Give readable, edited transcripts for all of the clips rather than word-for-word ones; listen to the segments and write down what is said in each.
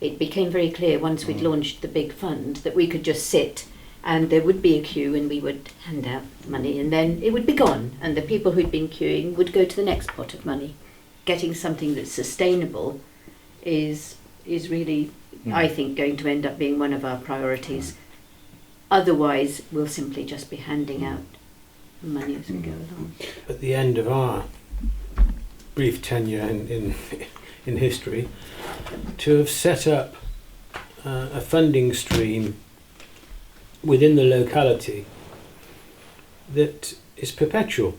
it became very clear once we'd launched the big fund that we could just sit and there would be a queue and we would hand out money and then it would be gone and the people who'd been queuing would go to the next pot of money. Getting something that's sustainable is really, I think, going to end up being one of our priorities. Otherwise, we'll simply just be handing out money as we go along. At the end of our brief tenure in history, to have set up a funding stream within the locality that is perpetual.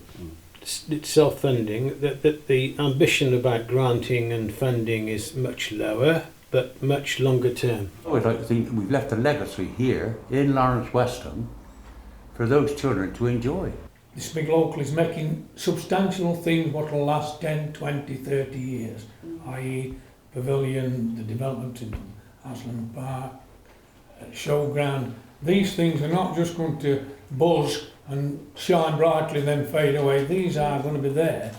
It's self-funding, that the ambition about granting and funding is much lower, but much longer term. I would like to think that we've left a legacy here in Lawrence Weston for those children to enjoy. This big local is making substantial things what will last 10, 20, 30 years, i.e. pavilion, the development in Aslan Park, showground. These things are not just going to buzz and shine brightly and then fade away. These are going to be there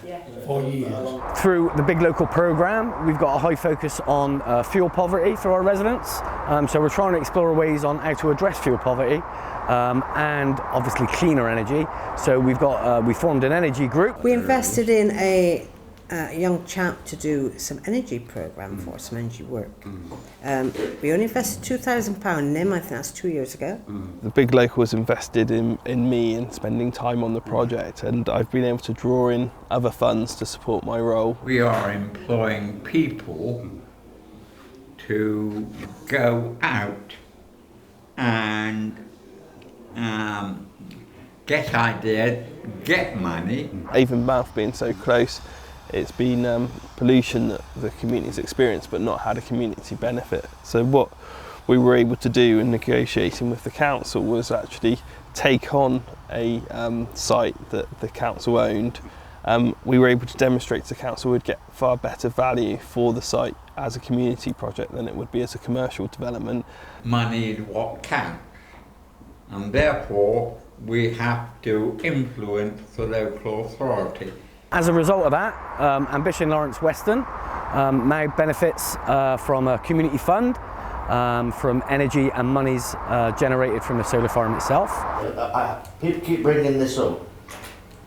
for years. Through the Big Local programme, we've got a high focus on fuel poverty for our residents. So we're trying to explore ways on how to address fuel poverty and obviously cleaner energy. So we formed an energy group. We invested in a young chap to do some energy programme for some energy work. We only invested £2,000 in him, I think that's 2 years ago. The Big Local was invested in me and spending time on the project, and I've been able to draw in other funds to support my role. We are employing people to go out and get ideas, get money. Avonmouth being so close, it's been pollution that the community's experienced but not had a community benefit. So what we were able to do in negotiating with the council was actually take on a site that the council owned. We were able to demonstrate to the council we'd get far better value for the site as a community project than it would be as a commercial development. Money is what counts, and therefore we have to influence the local authority. As a result of that, Ambition Lawrence Weston now benefits from a community fund, from energy and monies generated from the solar farm itself. Keep bringing this up.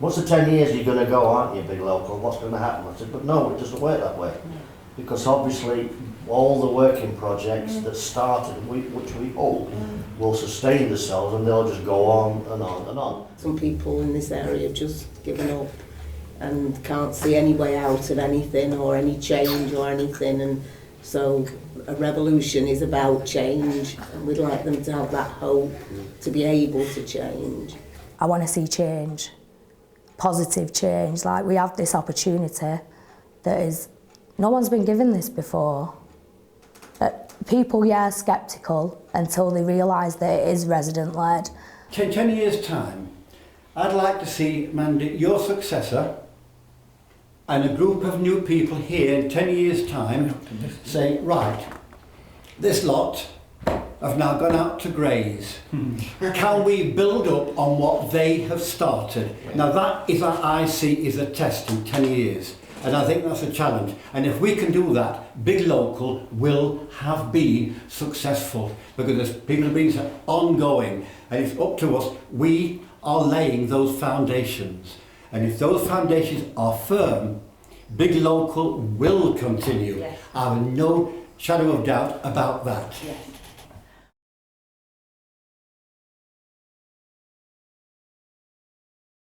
What's the 10 years you're going to go, aren't you, Big Local? What's going to happen? I said, but no, it doesn't work that way. Because obviously all the working projects that started, which we hope will sustain themselves, and they'll just go on and on and on. Some people in this area have just given up and can't see any way out of anything or any change or anything, and so a revolution is about change, and we'd like them to have that hope to be able to change. I want to see change, positive change. Like, we have this opportunity that is, no one's been given this before. People, are sceptical until they realise that it is resident-led. 10 years' time, I'd like to see, Mandy, your successor and a group of new people here in 10 years' time say, right, this lot have now gone out to graze. Can we build up on what they have started? Now that is what I see is a test in 10 years. And I think that's a challenge. And if we can do that, Big Local will have been successful, because there's people have been ongoing, and it's up to us. We are laying those foundations. And if those foundations are firm, Big Local will continue. I have no shadow of doubt about that.